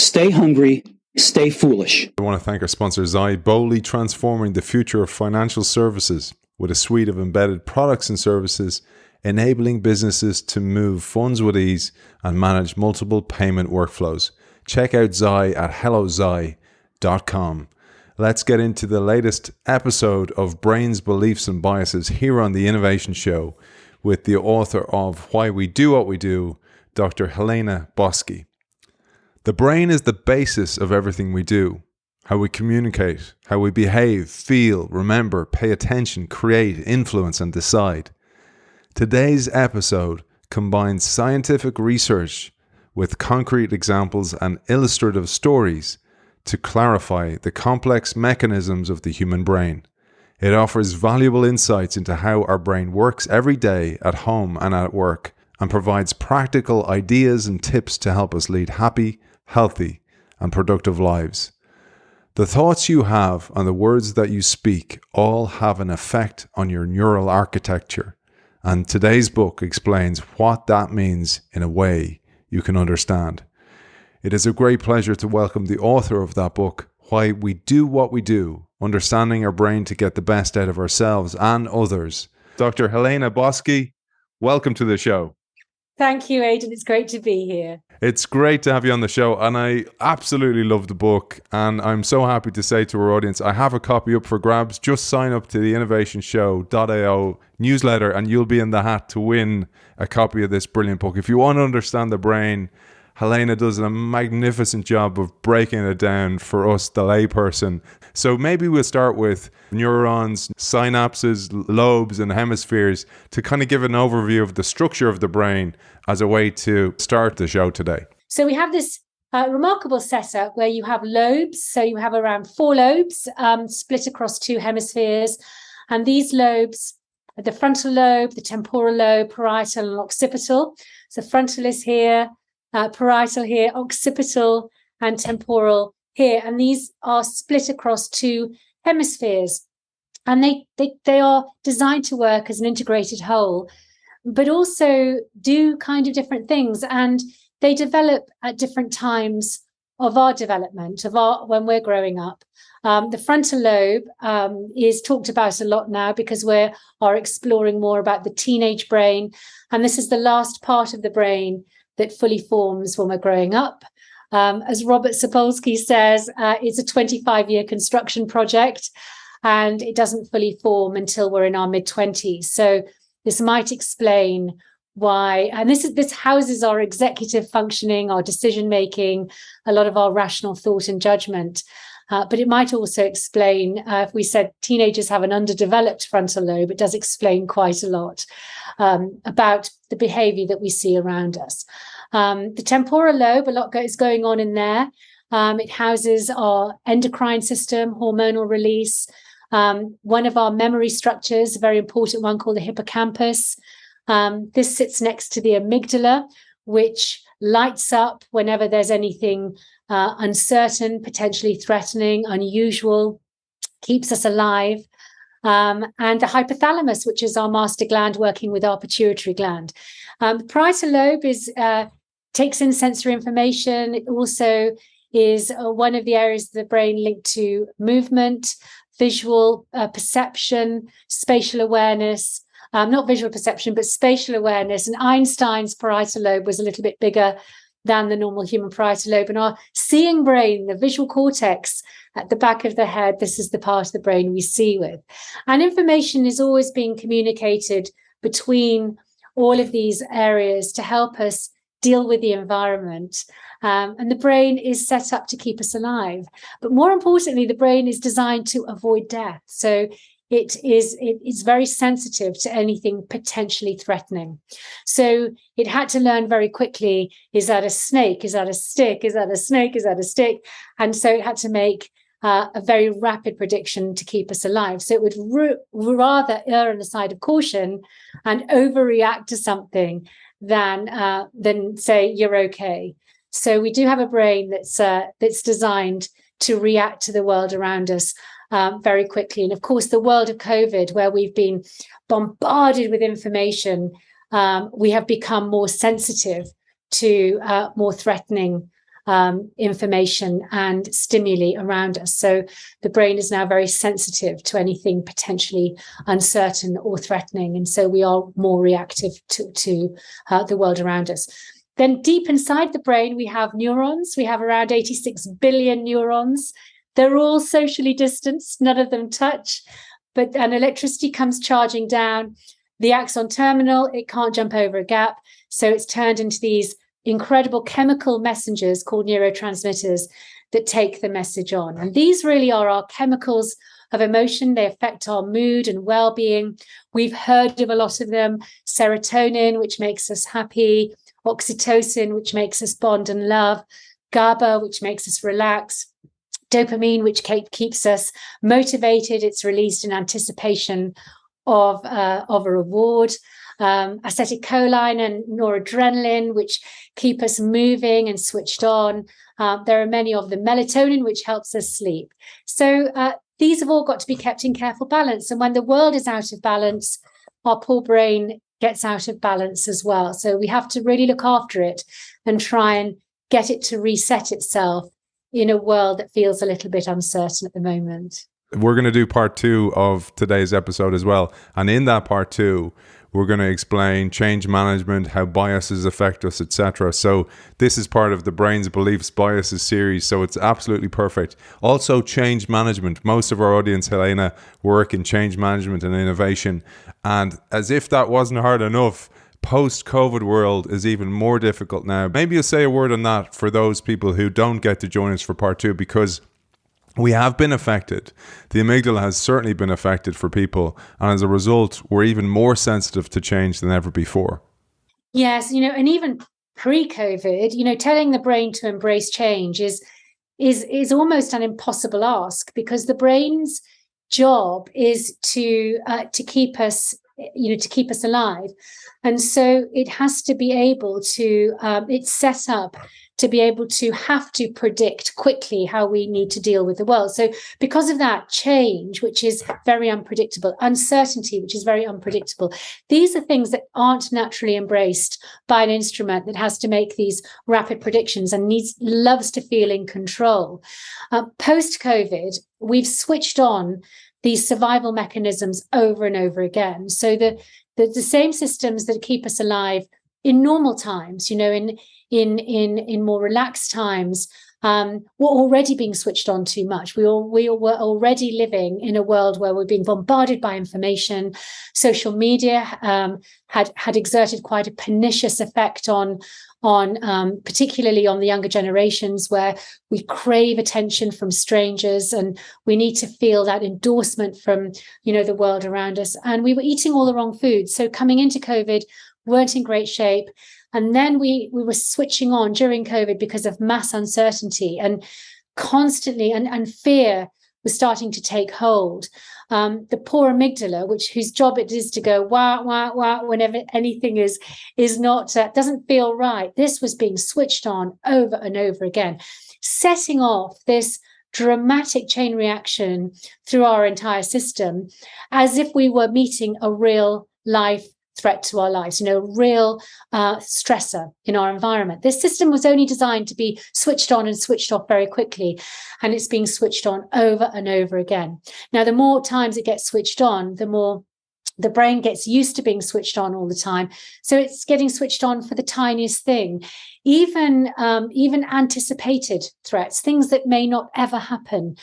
Stay hungry, stay foolish. I want to thank our sponsor, Zai, boldly transforming the future of financial services with a suite of embedded products and services, enabling businesses to move funds with ease and manage multiple payment workflows. Check out Zai at hellozai.com. Let's get into the latest episode of Brains, Beliefs and Biases here on The Innovation Show with the author of Why We Do What We Do, Dr. Helena Boschi. The brain is the basis of everything we do. How we communicate, how we behave, feel, remember, pay attention, create, influence and decide. Today's episode combines scientific research with concrete examples and illustrative stories to clarify the complex mechanisms of the human brain. It offers valuable insights into how our brain works every day at home and at work, and provides practical ideas and tips to help us lead happy, healthy, and productive lives. The thoughts you have and the words that you speak all have an effect on your neural architecture, and today's book explains what that means in a way you can understand. It is a great pleasure to welcome the author of that book, Why We Do What We Do, Understanding Our Brain to Get the Best Out of Ourselves and Others. Dr. Helena Boschi, welcome to the show. Thank you, Aidan. It's great to be here. It's great to have you on the show, and I absolutely love the book, and I'm so happy to say to our audience, I have a copy up for grabs. Just sign up to the innovationshow.io newsletter and you'll be in the hat to win a copy of this brilliant book. If you want to understand the brain, Helena does a magnificent job of breaking it down for us, the layperson. So maybe we'll start with neurons, synapses, lobes, and hemispheres to kind of give an overview of the structure of the brain as a way to start the show today. So we have this remarkable setup where you have lobes. So you have around 4 lobes split across 2 hemispheres. And these lobes are the frontal lobe, the temporal lobe, parietal and occipital. So frontal is here, parietal here, occipital and temporal here. And these are split across 2 hemispheres. And they are designed to work as an integrated whole, but also do kind of different things. And they develop at different times of our development, when we're growing up. The frontal lobe is talked about a lot now because we are exploring more about the teenage brain. And this is the last part of the brain that fully forms when we're growing up. As Robert Sapolsky says, it's a 25-year construction project, and it doesn't fully form until we're in our mid-20s. So this might explain why, and this houses our executive functioning, our decision-making, a lot of our rational thought and judgment. But it might also explain, if we said teenagers have an underdeveloped frontal lobe, it does explain quite a lot about the behavior that we see around us. The temporal lobe, a lot is going on in there. It houses our endocrine system, hormonal release, one of our memory structures, a very important one called the hippocampus. This sits next to the amygdala, which lights up whenever there's anything uncertain, potentially threatening, unusual, keeps us alive. And the hypothalamus, which is our master gland working with our pituitary gland. The parietal lobe takes in sensory information. It also is one of the areas of the brain linked to movement, visual perception, spatial awareness. Not visual perception, but spatial awareness. And Einstein's parietal lobe was a little bit bigger than the normal human parietal lobe. And our seeing brain, the visual cortex at the back of the head, this is the part of the brain we see with. And information is always being communicated between all of these areas to help us deal with the environment. And the brain is set up to keep us alive. But more importantly, the brain is designed to avoid death. So it is very sensitive to anything potentially threatening. So it had to learn very quickly, is that a snake? Is that a stick? Is that a snake? Is that a stick? And so it had to make a very rapid prediction to keep us alive. So it would rather err on the side of caution and overreact to something than say, you're okay. So we do have a brain that's designed to react to the world around us very quickly. And of course, the world of COVID, where we've been bombarded with information, we have become more sensitive to more threatening information and stimuli around us. So the brain is now very sensitive to anything potentially uncertain or threatening. And so we are more reactive to the world around us. Then deep inside the brain, we have neurons. We have around 86 billion neurons. They're all socially distanced. None of them touch. And electricity comes charging down. The axon terminal, it can't jump over a gap. So it's turned into these incredible chemical messengers called neurotransmitters that take the message on. And these really are our chemicals of emotion. They affect our mood and well-being. We've heard of a lot of them. Serotonin, which makes us happy. Oxytocin, which makes us bond and love. GABA, which makes us relax. Dopamine, which keeps us motivated. It's released in anticipation of a reward. Acetylcholine and noradrenaline, which keep us moving and switched on. There are many of them. Melatonin, which helps us sleep. So these have all got to be kept in careful balance. And when the world is out of balance, our poor brain gets out of balance as well. So we have to really look after it and try and get it to reset itself in a world that feels a little bit uncertain at the moment. We're going to do part 2 of today's episode as well. And in that part 2, we're going to explain change management, how biases affect us, etc. So this is part of the Brains, Beliefs, Biases series. So it's absolutely perfect. Also, change management. Most of our audience, Helena, work in change management and innovation. And as if that wasn't hard enough, post-COVID world is even more difficult now. Maybe you'll say a word on that for those people who don't get to join us for part 2, because we have been affected. The amygdala has certainly been affected for people. And as a result, we're even more sensitive to change than ever before. Yes, and even pre-COVID, telling the brain to embrace change is almost an impossible ask, because the brain's job is to keep us, to keep us alive. And so it has to be able to, it's set up to be able to have to predict quickly how we need to deal with the world. So because of that, change, which is very unpredictable, uncertainty, which is very unpredictable, these are things that aren't naturally embraced by an instrument that has to make these rapid predictions and loves to feel in control. Post-COVID, we've switched on these survival mechanisms over and over again. So the same systems that keep us alive in normal times, in more relaxed times, were already being switched on too much. We were already living in a world where we're being bombarded by information. Social media had exerted quite a pernicious effect on particularly on the younger generations, where we crave attention from strangers and we need to feel that endorsement from, the world around us. And we were eating all the wrong foods. So coming into COVID, weren't in great shape. And then we were switching on during COVID because of mass uncertainty and constantly, and fear was starting to take hold. The poor amygdala, whose job it is to go wah wah wah whenever anything is not doesn't feel right. This was being switched on over and over again, setting off this dramatic chain reaction through our entire system, as if we were meeting a real life threat to our lives, real stressor in our environment. This system was only designed to be switched on and switched off very quickly, and it's being switched on over and over again. Now, the more times it gets switched on, the more the brain gets used to being switched on all the time. So it's getting switched on for the tiniest thing, even anticipated threats, things that may not ever happen.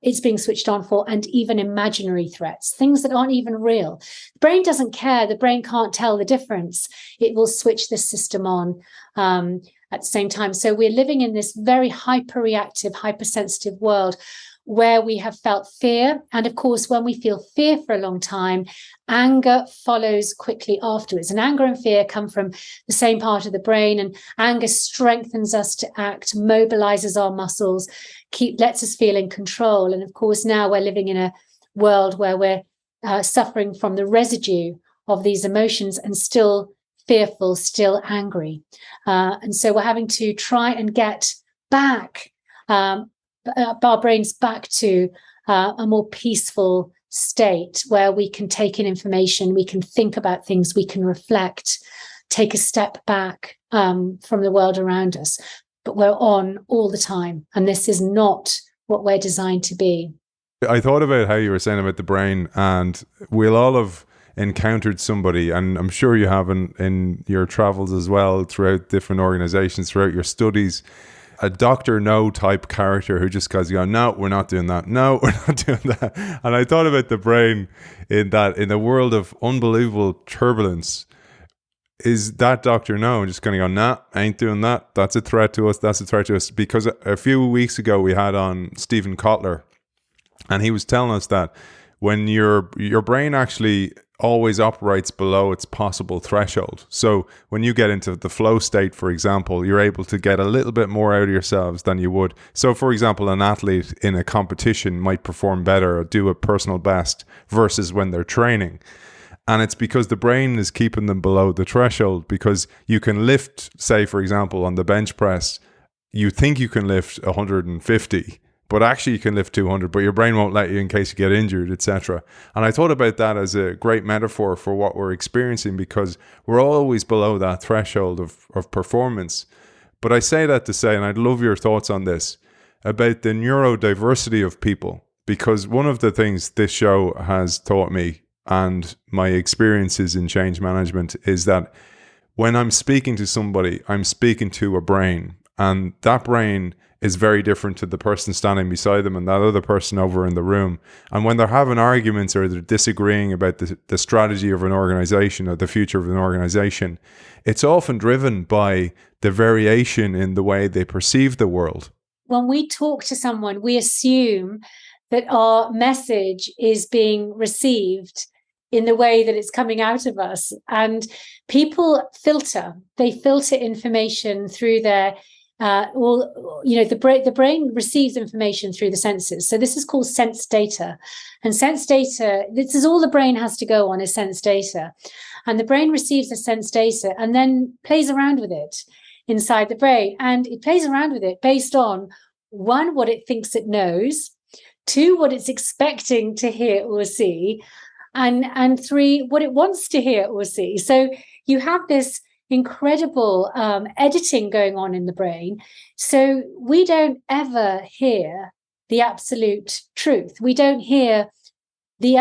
It's being switched on for, and even imaginary threats, things that aren't even real. The brain doesn't care. The brain can't tell the difference. It will switch the system on at the same time. So we're living in this very hyper-reactive, hypersensitive world where we have felt fear. And of course, when we feel fear for a long time, anger follows quickly afterwards. And anger and fear come from the same part of the brain. And anger strengthens us to act, mobilizes our muscles, lets us feel in control. And of course, now we're living in a world where we're suffering from the residue of these emotions and still fearful, still angry. And so we're having to try and get back our brains back to a more peaceful state where we can take in information, we can think about things, we can reflect, take a step back from the world around us. but we're on all the time. And this is not what we're designed to be. I thought about how you were saying about the brain, and we'll all have encountered somebody, and I'm sure you have in your travels as well, throughout different organizations, throughout your studies, a Dr. No type character who just goes, no, we're not doing that. No, we're not doing that. And I thought about the brain in a world of unbelievable turbulence. Is that Dr. No just going to go, nah, ain't doing that. That's a threat to us. That's a threat to us. Because a few weeks ago we had on Stephen Kotler, and he was telling us that when your brain actually always operates below its possible threshold. So when you get into the flow state, for example, you're able to get a little bit more out of yourselves than you would. So for example, an athlete in a competition might perform better or do a personal best versus when they're training. And it's because the brain is keeping them below the threshold, because you can lift, say, for example, on the bench press, you think you can lift 150, but actually you can lift 200, but your brain won't let you in case you get injured, etc. And I thought about that as a great metaphor for what we're experiencing, because we're always below that threshold of performance. But I say that to say, and I'd love your thoughts on this, about the neurodiversity of people, because one of the things this show has taught me and my experiences in change management is that when I'm speaking to somebody, I'm speaking to a brain, and that brain is very different to the person standing beside them and that other person over in the room. And when they're having arguments or they're disagreeing about the strategy of an organization or the future of an organization, it's often driven by the variation in the way they perceive the world. When we talk to someone, we assume that our message is being received in the way that it's coming out of us. And people filter information through their the brain receives information through the senses. So this is called sense data. And sense data, this is all the brain has to go on, is sense data. And the brain receives the sense data and then plays around with it inside the brain. And it plays around with it based on, one, what it thinks it knows, two, what it's expecting to hear or see, and three, what it wants to hear or see. So you have this incredible editing going on in the brain. So we don't ever hear the absolute truth. We don't hear the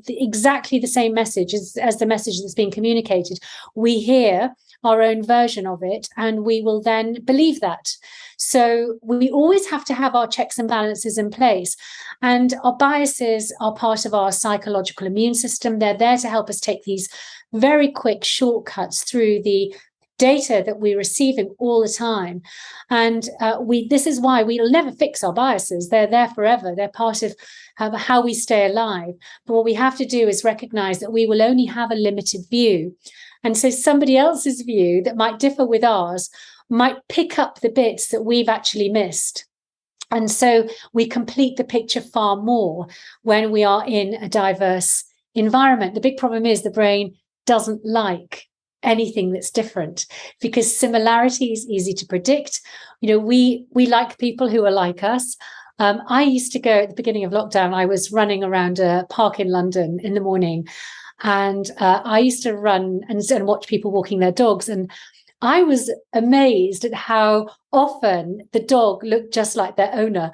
exactly the same message as the message that's being communicated. We hear our own version of it, and we will then believe that. So we always have to have our checks and balances in place. And our biases are part of our psychological immune system. They're there to help us take these very quick shortcuts through the data that we're receiving all the time. And this is why we'll never fix our biases. They're there forever. They're part of how we stay alive. But what we have to do is recognize that we will only have a limited view. And so somebody else's view that might differ with ours might pick up the bits that we've actually missed. And so we complete the picture far more when we are in a diverse environment. The big problem is the brain doesn't like anything that's different, because similarity is easy to predict. We like people who are like us. I used to go at the beginning of lockdown. I was running around a park in London in the morning, and I used to run and watch people walking their dogs. And I was amazed at how often the dog looked just like their owner.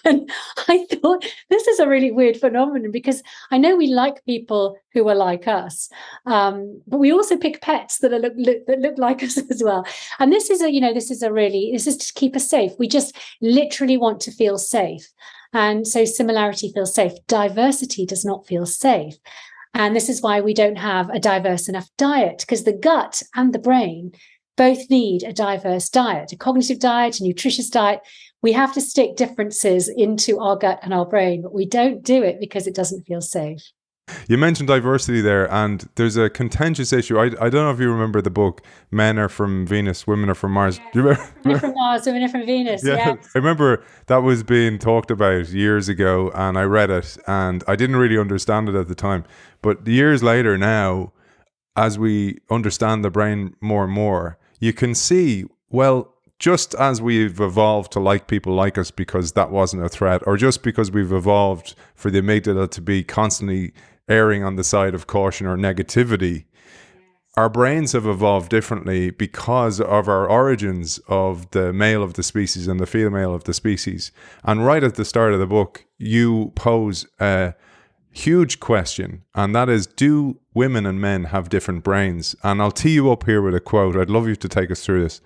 And I thought, this is a really weird phenomenon, because I know we like people who are like us, but we also pick pets that look like us as well. And this is to keep us safe. We just literally want to feel safe. And so similarity feels safe. Diversity does not feel safe. And this is why we don't have a diverse enough diet, because the gut and the brain both need a diverse diet, a cognitive diet, a nutritious diet. We have to stick differences into our gut and our brain, but we don't do it because it doesn't feel safe. You mentioned diversity there, and there's a contentious issue. I don't know if you remember the book, Men Are From Venus, Women Are From Mars. Yes. Do you remember? Men Are From Mars, Women Are From Venus, yeah. yes. I remember that was being talked about years ago, and I read it, and I didn't really understand it at the time. But years later now, as we understand the brain more and more, you can see, well, just as we've evolved to like people like us because that wasn't a threat, or just because we've evolved for the amygdala to be constantly erring on the side of caution or negativity, our brains have evolved differently because of our origins of the male of the species and the female of the species. And right at the start of the book, you pose a huge question, and that is, do women and men have different brains? And I'll tee you up here with a quote. I'd love you to take us through this.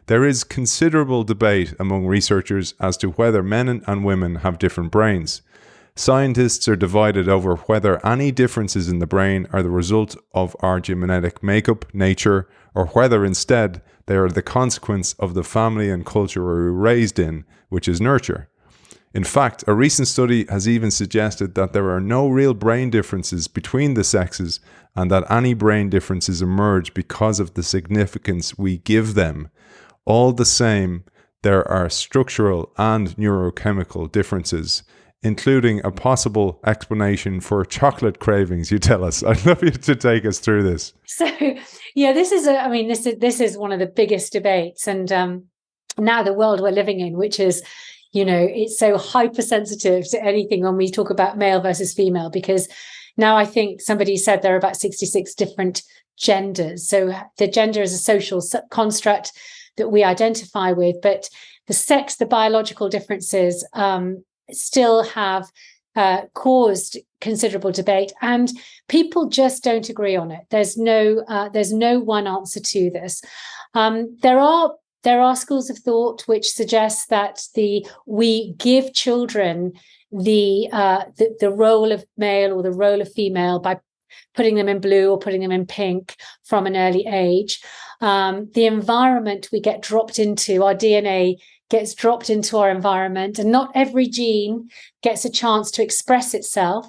There is considerable debate among researchers as to whether men and women have different brains. Scientists are divided over whether any differences in the brain are the result of our genetic makeup, nature, or whether instead they are the consequence of the family and culture we were raised in, which is nurture. In fact, a recent study has even suggested that there are no real brain differences between the sexes and that any brain differences emerge because of the significance we give them. All the same, there are structural and neurochemical differences, including a possible explanation for chocolate cravings, you tell us. I'd love you to take us through this. So, yeah, this is one of the biggest debates. And now the world we're living in, which is, it's so hypersensitive to anything when we talk about male versus female, because now I think somebody said there are about 66 different genders. So the gender is a social construct that we identify with, but the biological differences still have caused considerable debate, and people just don't agree on it. There's no one answer to this. There are schools of thought which suggest that we give children the role of male or the role of female by putting them in blue or putting them in pink from an early age. The environment we get dropped into, our DNA gets dropped into our environment, and not every gene gets a chance to express itself.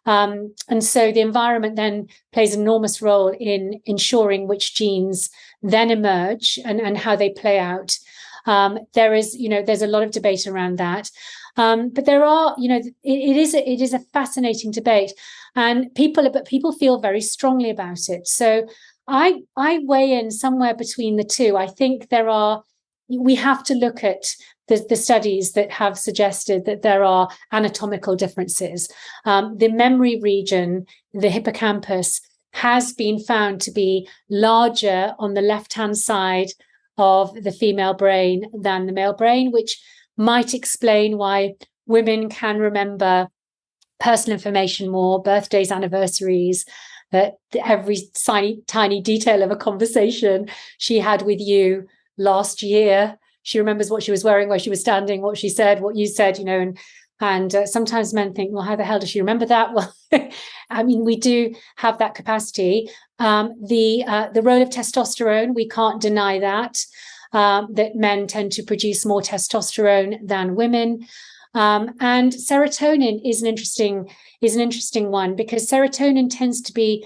And so the environment then plays an enormous role in ensuring which genes then emerge and how they play out. There's a lot of debate around that. But there are, it is a fascinating debate, and people feel very strongly about it. So I weigh in somewhere between the two. I think we have to look at the studies that have suggested that there are anatomical differences. The memory region, the hippocampus, has been found to be larger on the left-hand side of the female brain than the male brain, which might explain why women can remember personal information more, birthdays, anniversaries, every tiny detail of a conversation she had with you last year. She remembers what she was wearing, where she was standing, what she said, what you said, and sometimes men think, well, how the hell does she remember that? Well, I mean, we do have that capacity. The role of testosterone, we can't deny that men tend to produce more testosterone than women. And serotonin is an interesting one, because serotonin tends to be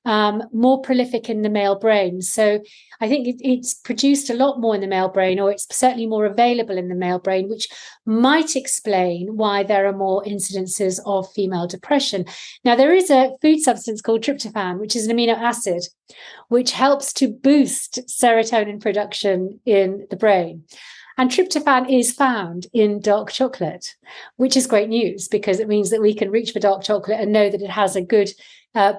more prolific in the male brain. So I think it's produced a lot more in the male brain, or it's certainly more available in the male brain, which might explain why there are more incidences of female depression. Now, there is a food substance called tryptophan, which is an amino acid, which helps to boost serotonin production in the brain. And tryptophan is found in dark chocolate, which is great news, because it means that we can reach for dark chocolate and know that it has a good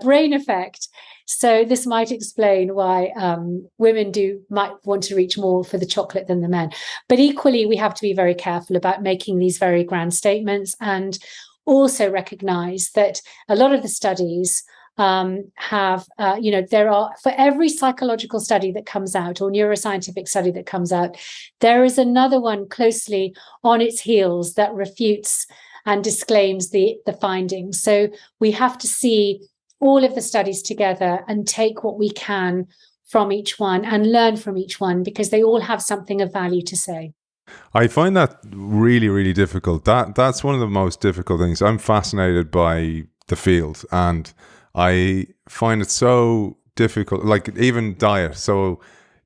brain effect. So this might explain why women might want to reach more for the chocolate than the men. But equally, we have to be very careful about making these very grand statements, and also recognize that a lot of the studies there are, for every psychological study that comes out or neuroscientific study that comes out, there is another one closely on its heels that refutes and disclaims the findings. So we have to see all of the studies together and take what we can from each one and learn from each one, because they all have something of value to say. I find that really, really difficult. That's one of the most difficult things. I'm fascinated by the field, and I find it so difficult, like even diet. So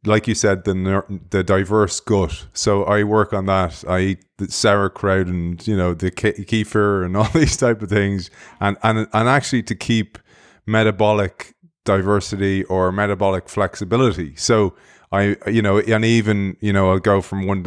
like you said, the diverse gut. So I work on that. I eat the sauerkraut and, the kefir and all these type of things. And actually to keep metabolic diversity or metabolic flexibility. So and even, I'll go from one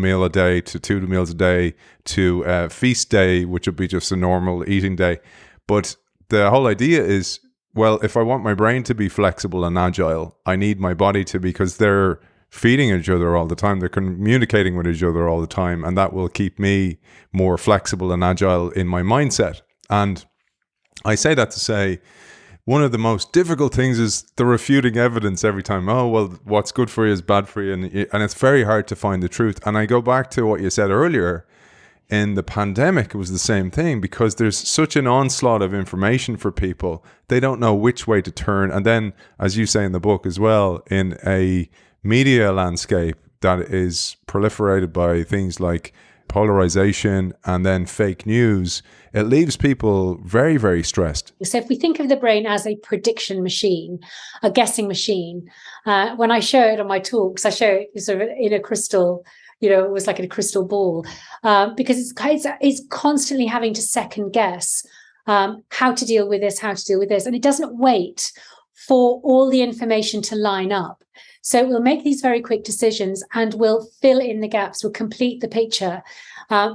meal a day to 2 meals a day to a feast day, which would be just a normal eating day. But the whole idea is well, if I want my brain to be flexible and agile, I need my body to, because they're feeding each other all the time. They're communicating with each other all the time. And that will keep me more flexible and agile in my mindset. And I say that to say, one of the most difficult things is the refuting evidence every time. Oh, well, what's good for you is bad for you. And it's very hard to find the truth. And I go back to what you said earlier. In the pandemic, it was the same thing, because there's such an onslaught of information for people. They don't know which way to turn. And then, as you say in the book as well, in a media landscape that is proliferated by things like polarization and then fake news, it leaves people very, very stressed. So if we think of the brain as a prediction machine, a guessing machine, when I show it on my talks, I show it sort of in a crystal, it was like in a crystal ball, because it's constantly having to second guess how to deal with this, and it doesn't wait for all the information to line up. So it will make these very quick decisions and will fill in the gaps, will complete the picture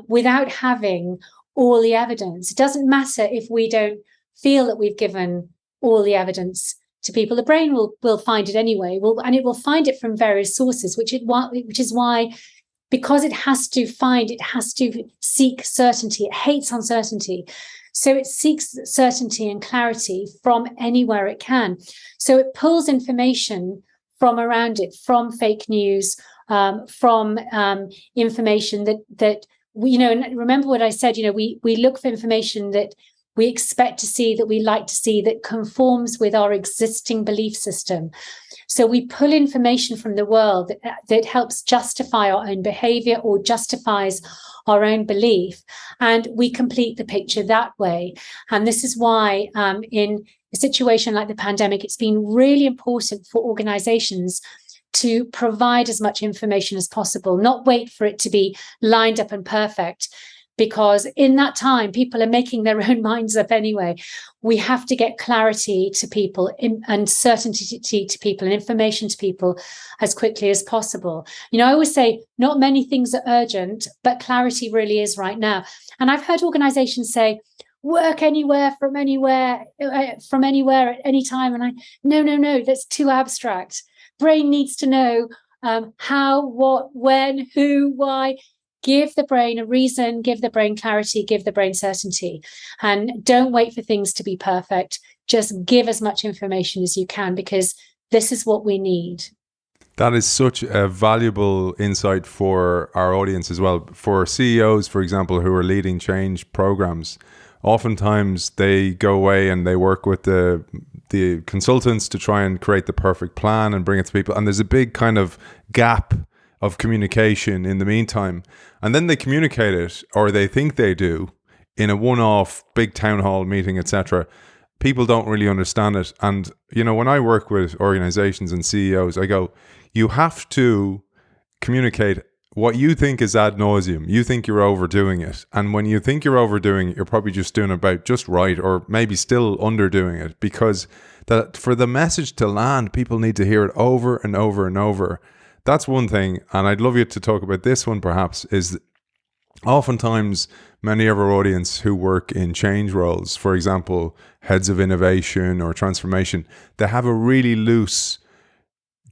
without having all the evidence. It doesn't matter if we don't feel that we've given all the evidence to people. The brain will find it anyway, and it will find it from various sources, which is why, because it has to seek certainty. It hates uncertainty. So it seeks certainty and clarity from anywhere it can. So it pulls information from around it, from fake news, from information that we, and remember what I said, we look for information that we expect to see, that we like to see, that conforms with our existing belief system. So we pull information from the world that helps justify our own behavior or justifies our own belief, and we complete the picture that way. And this is why in a situation like the pandemic, it's been really important for organizations to provide as much information as possible, not wait for it to be lined up and perfect, because in that time, people are making their own minds up anyway. We have to get clarity to people and certainty to people and information to people as quickly as possible. I always say not many things are urgent, but clarity really is right now. And I've heard organizations say, work anywhere, from anywhere at any time. And no, that's too abstract. Brain needs to know how, what, when, who, why. Give the brain a reason, give the brain clarity, give the brain certainty. And don't wait for things to be perfect. Just give as much information as you can, because this is what we need. That is such a valuable insight for our audience as well. For CEOs, for example, who are leading change programs, oftentimes they go away and they work with the consultants to try and create the perfect plan and bring it to people. And there's a big kind of gap of communication in the meantime. And then they communicate it, or they think they do, in a one-off big town hall meeting, etc. People don't really understand it. And, when I work with organizations and CEOs, I go, you have to communicate what you think is ad nauseum. You think you're overdoing it. And when you think you're overdoing it, you're probably just doing about just right, or maybe still underdoing it, because that for the message to land, people need to hear it over and over and over. That's one thing. And I'd love you to talk about this one, perhaps, is oftentimes many of our audience who work in change roles, for example, heads of innovation or transformation, they have a really loose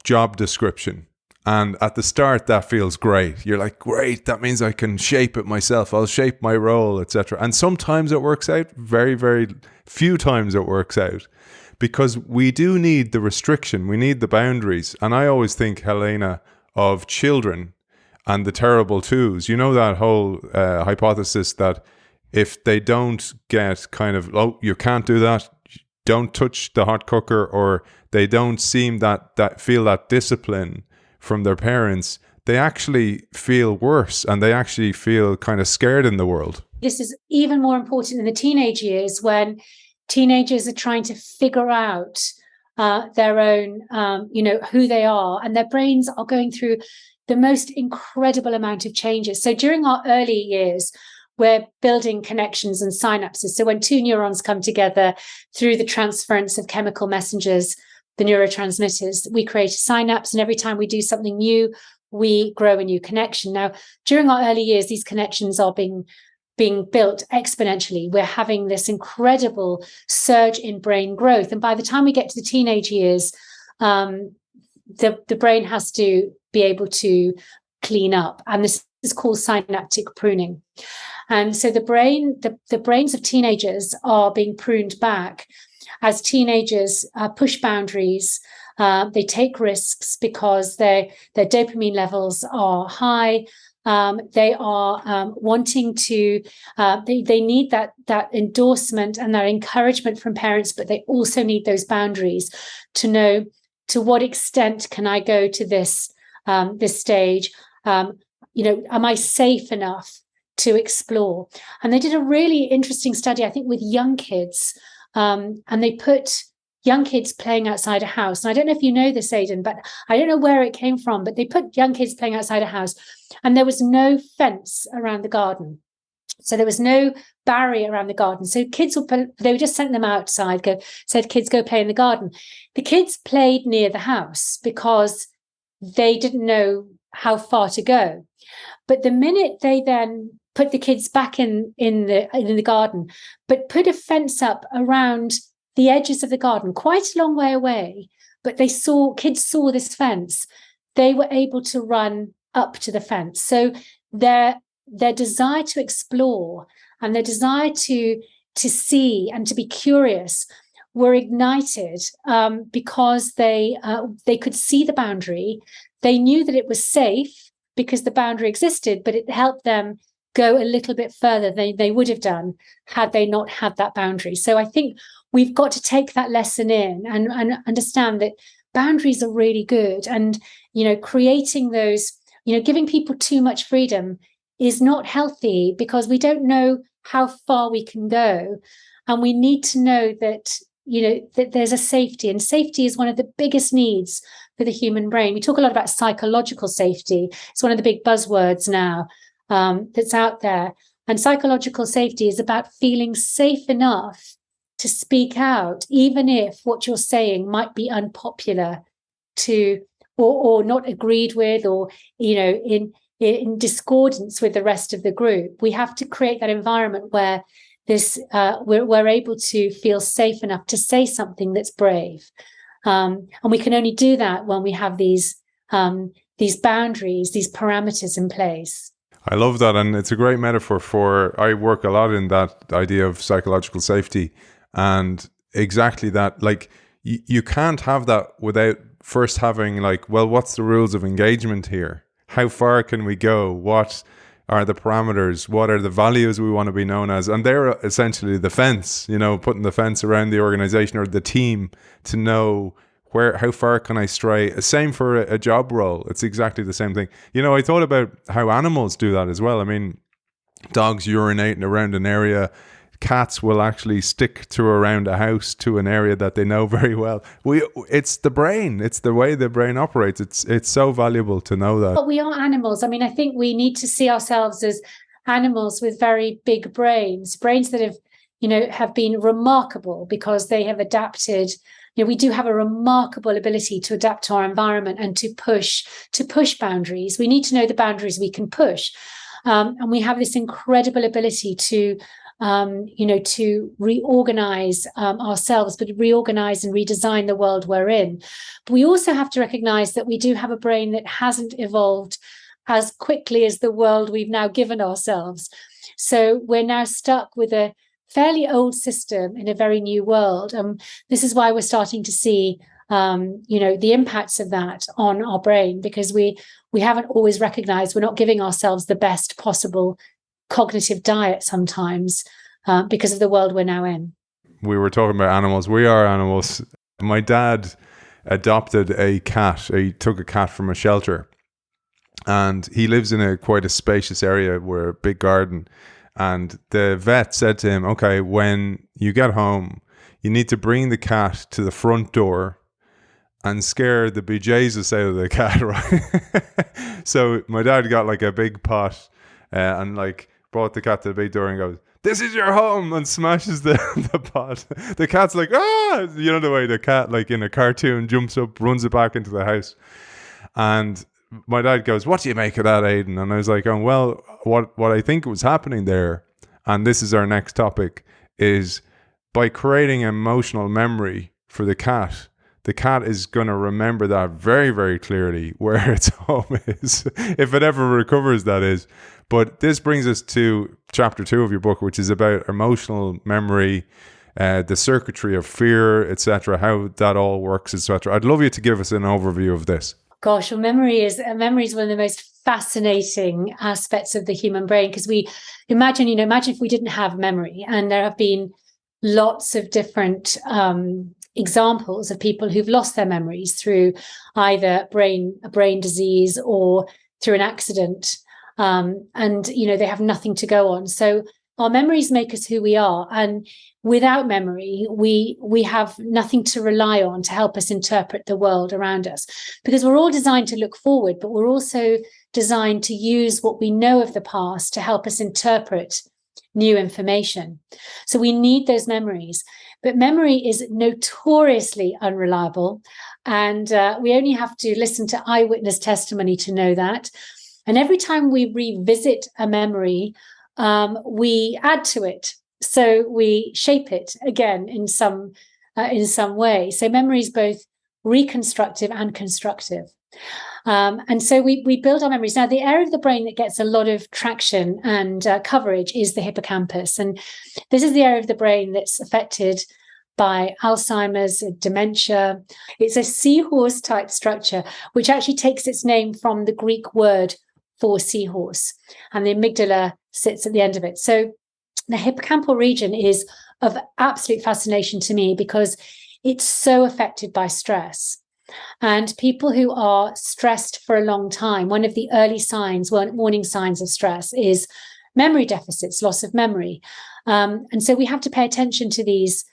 job description. And at the start, that feels great. You're like, great, that means I can shape it myself. I'll shape my role, etc. And sometimes it works out. Very, very few times it works out. Because we do need the restriction, we need the boundaries. And I always think, Helena, of children and the terrible twos. That whole hypothesis that if they don't get kind of, oh, you can't do that, don't touch the hot cooker, or they don't seem that feel that discipline from their parents, they actually feel worse and they actually feel kind of scared in the world. This is even more important in the teenage years, when teenagers are trying to figure out their own, who they are, and their brains are going through the most incredible amount of changes. So during our early years, we're building connections and synapses. So when two neurons come together through the transference of chemical messengers, the neurotransmitters, we create a synapse, and every time we do something new, we grow a new connection. Now, during our early years, these connections are being being built exponentially. We're having this incredible surge in brain growth. And by the time we get to the teenage years, the brain has to be able to clean up. And this is called synaptic pruning. And so the brains of teenagers are being pruned back as teenagers push boundaries. They take risks because their dopamine levels are high. They are wanting to, they need that endorsement and that encouragement from parents, but they also need those boundaries to know to what extent can I go to this stage? Am I safe enough to explore? And they did a really interesting study, I think, with young kids, and they put young kids playing outside a house. And I don't know if you know this, Aidan, but I don't know where it came from, but they put young kids playing outside a house and there was no fence around the garden. So there was no barrier around the garden. So kids they just sent them outside, said, kids, go play in the garden. The kids played near the house because they didn't know how far to go. But the minute they then put the kids back in the garden, but put a fence up around the edges of the garden, quite a long way away, but kids saw this fence, they were able to run up to the fence. So their desire to explore and their desire to see and to be curious were ignited because they could see the boundary. They knew that it was safe because the boundary existed, but it helped them go a little bit further than they would have done had they not had that boundary. So I think we've got to take that lesson in and understand that boundaries are really good. And, creating those, giving people too much freedom is not healthy because we don't know how far we can go. And we need to know that, that there's a safety, and safety is one of the biggest needs for the human brain. We talk a lot about psychological safety. It's one of the big buzzwords now that's out there. And psychological safety is about feeling safe enough to speak out, even if what you're saying might be unpopular or not agreed with, or, in discordance with the rest of the group. We have to create that environment where we're able to feel safe enough to say something that's brave. And we can only do that when we have these boundaries, these parameters in place. I love that. And it's a great metaphor I work a lot in that idea of psychological safety. And exactly that, like, you can't have that without first having, like, well, what's the rules of engagement here? How far can we go? What are the parameters? What are the values we want to be known as? And they're essentially the fence, putting the fence around the organization or the team to know how far can I stray? Same for a job role. It's exactly the same thing. I thought about how animals do that as well. I mean, dogs urinating around an area. Cats will actually stick to around a house to an area that they know very well. It's the brain. It's the way the brain operates. It's so valuable to know that. But we are animals. I mean, I think we need to see ourselves as animals with very big brains that have been remarkable because they have adapted. We do have a remarkable ability to adapt to our environment and to push boundaries. We need to know the boundaries we can push. And we have this incredible ability to reorganize ourselves, but reorganize and redesign the world we're in. But we also have to recognize that we do have a brain that hasn't evolved as quickly as the world we've now given ourselves. So we're now stuck with a fairly old system in a very new world. This is why we're starting to see, the impacts of that on our brain, because we haven't always recognized we're not giving ourselves the best possible cognitive diet sometimes because of the world we're now in. We were talking about animals. We are animals. My dad adopted a cat. He took a cat from a shelter, and he lives in quite a spacious area where a big garden. And the vet said to him, okay, when you get home, you need to bring the cat to the front door and scare the bejesus out of the cat, right? So my dad got like a big pot and like brought the cat to the big door and goes, "This is your home," and smashes the pot. The cat's like, "Ah!" The way the cat, like in a cartoon, jumps up, runs it back into the house. And my dad goes, "What do you make of that, Aidan?" And I was like, "Oh, well, what I think was happening there and this is our next topic, is by creating emotional memory for the cat is going to remember that very, very clearly where its home is, if it ever recovers, that is. But this brings us to chapter 2 of your book, which is about emotional memory, the circuitry of fear, etc., how that all works, etc. I'd love you to give us an overview of this. Gosh, well, memory is one of the most fascinating aspects of the human brain, because we imagine if we didn't have memory, and there have been lots of different examples of people who've lost their memories through either a brain disease or through an accident. And they have nothing to go on. So our memories make us who we are, and without memory, we have nothing to rely on to help us interpret the world around us, because we're all designed to look forward, but we're also designed to use what we know of the past to help us interpret new information. So we need those memories, but memory is notoriously unreliable, and we only have to listen to eyewitness testimony to know that. And every time we revisit a memory, we add to it. So we shape it again in some way. So memory is both reconstructive and constructive. And so we build our memories. Now, the area of the brain that gets a lot of traction and coverage is the hippocampus. And this is the area of the brain that's affected by Alzheimer's, dementia. It's a seahorse type structure, which actually takes its name from the Greek word for seahorse, and the amygdala sits at the end of it. So the hippocampal region is of absolute fascination to me because it's so affected by stress. And people who are stressed for a long time, one of the early signs, warning signs of stress, is memory deficits, loss of memory. And so we have to pay attention to these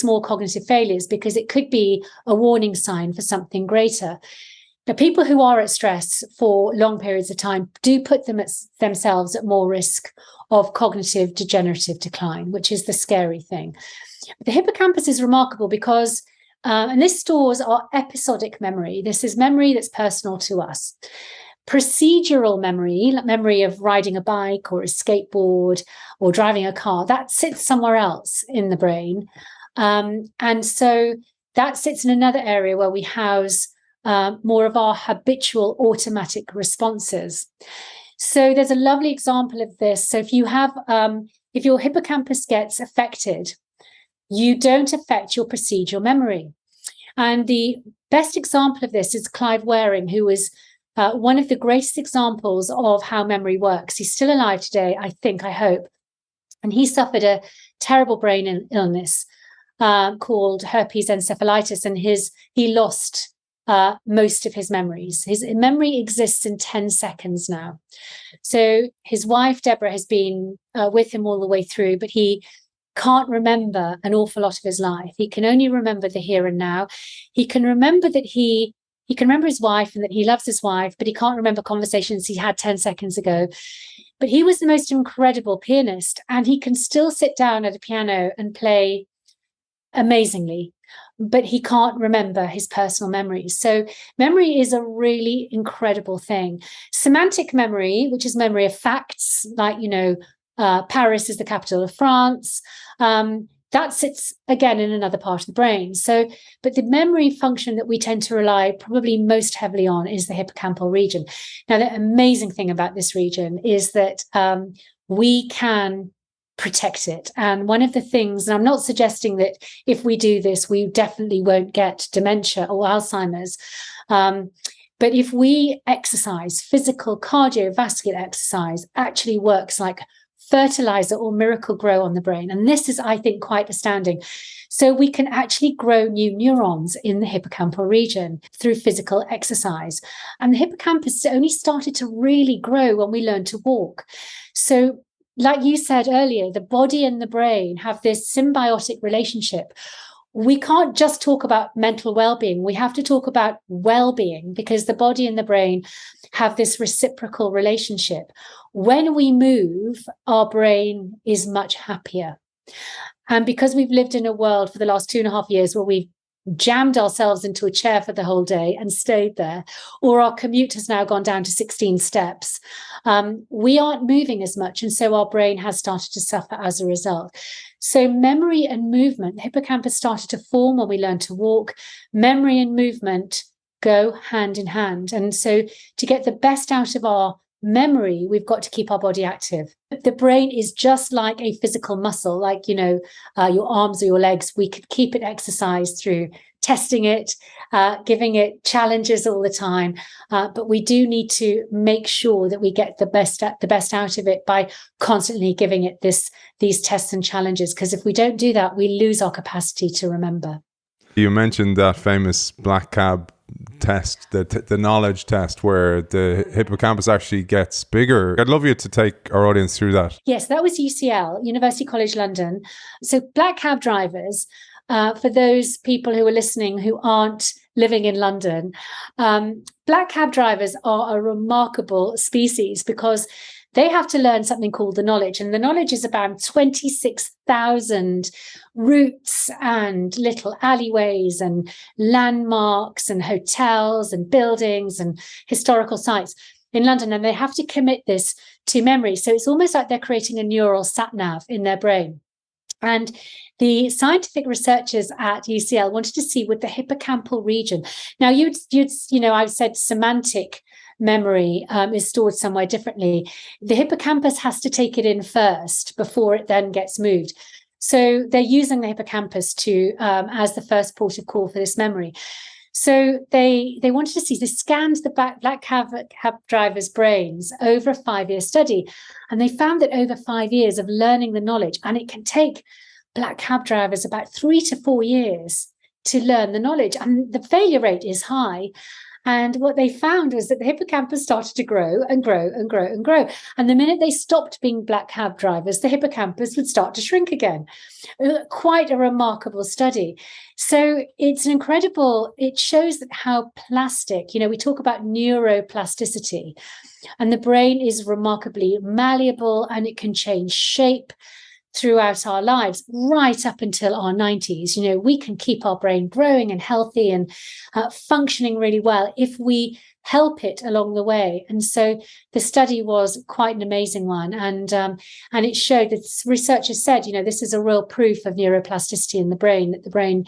small cognitive failures, because it could be a warning sign for something greater. Now, people who are at stress for long periods of time do put themselves at more risk of cognitive degenerative decline, which is the scary thing. The hippocampus is remarkable because, and this stores our episodic memory. This is memory that's personal to us. Procedural memory, like memory of riding a bike or a skateboard or driving a car, that sits somewhere else in the brain. And so that sits in another area where we house more of our habitual automatic responses. So there's a lovely example of this. So if your hippocampus gets affected, you don't affect your procedural memory. And the best example of this is Clive Waring, who was one of the greatest examples of how memory works. He's still alive today, I hope. And he suffered a terrible brain illness called herpes encephalitis, and he lost most of his memories. His memory exists in 10 seconds now. So his wife, Deborah, has been with him all the way through, but he can't remember an awful lot of his life. He can only remember the here and now. He can remember that he can remember his wife and that he loves his wife, but he can't remember conversations he had 10 seconds ago. But he was the most incredible pianist, and he can still sit down at a piano and play amazingly, but he can't remember his personal memories. So memory is a really incredible thing. Semantic memory, which is memory of facts, like, Paris is the capital of France, that sits again in another part of the brain. So, but the memory function that we tend to rely probably most heavily on is the hippocampal region. Now, the amazing thing about this region is that we can protect it. And one of the things, and I'm not suggesting that if we do this, we definitely won't get dementia or Alzheimer's. But if we exercise, physical cardiovascular exercise actually works like fertilizer or miracle grow on the brain. And this is, I think, quite astounding. So we can actually grow new neurons in the hippocampal region through physical exercise. And the hippocampus only started to really grow when we learned to walk. So like you said earlier, the body and the brain have this symbiotic relationship. We can't just talk about mental well-being. We have to talk about well-being, because the body and the brain have this reciprocal relationship. When we move, our brain is much happier. And because we've lived in a world for the last 2.5 years where we've jammed ourselves into a chair for the whole day and stayed there, or our commute has now gone down to 16 steps. We aren't moving as much, and so our brain has started to suffer as a result. So memory and movement, the hippocampus started to form when we learn to walk. Memory and movement go hand in hand. And so to get the best out of our memory, we've got to keep our body active. The brain is just like a physical muscle, like, your arms or your legs. We could keep it exercised through testing it, giving it challenges all the time. But we do need to make sure that we get the best out of it by constantly giving it these tests and challenges. Because if we don't do that, we lose our capacity to remember. You mentioned that famous black cab test, the knowledge test, where the hippocampus actually gets bigger. I'd love you to take our audience through that. Yes, that was UCL, University College London. So black cab drivers, for those people who are listening who aren't living in London, black cab drivers are a remarkable species because they have to learn something called the knowledge. And the knowledge is about 26,000 routes and little alleyways and landmarks and hotels and buildings and historical sites in London. And they have to commit this to memory. So it's almost like they're creating a neural sat-nav in their brain. And the scientific researchers at UCL wanted to see with the hippocampal region. Now, I've said semantic memory is stored somewhere differently. The hippocampus has to take it in first before it then gets moved. So they're using the hippocampus to as the first port of call for this memory. So they wanted to see, they scanned the black cab drivers' brains over a 5-year study, and they found that over 5 years of learning the knowledge, and it can take black cab drivers about 3 to 4 years to learn the knowledge, and the failure rate is high. And what they found was that the hippocampus started to grow and grow and grow and grow. And the minute they stopped being black cab drivers, the hippocampus would start to shrink again. Quite a remarkable study. So it's it shows that how plastic, we talk about neuroplasticity, and the brain is remarkably malleable and it can change shape throughout our lives, right up until our 90s. We can keep our brain growing and healthy and functioning really well if we help it along the way. And so the study was quite an amazing one. And it showed that researchers said, this is a real proof of neuroplasticity in the brain, that the brain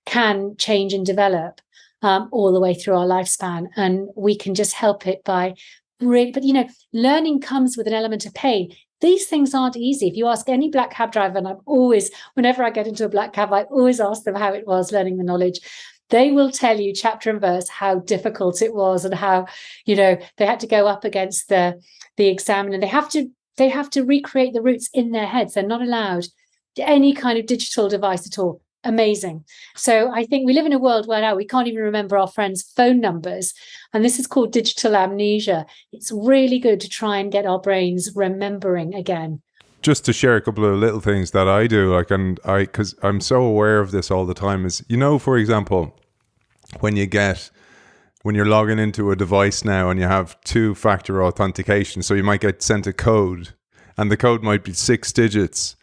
can change and develop all the way through our lifespan. And we can just help it by learning comes with an element of pain. These things aren't easy. If you ask any black cab driver, and whenever I get into a black cab, I always ask them how it was learning the knowledge. They will tell you chapter and verse how difficult it was and how, they had to go up against the examiner. And they have to recreate the routes in their heads. They're not allowed any kind of digital device at all. Amazing. So I think we live in a world where now we can't even remember our friends' phone numbers. And this is called digital amnesia. It's really good to try and get our brains remembering again. Just to share a couple of little things that I do, because I'm so aware of this all the time, is, for example, when you're logging into a device now and you have 2-factor authentication, so you might get sent a code and the code might be 6 digits.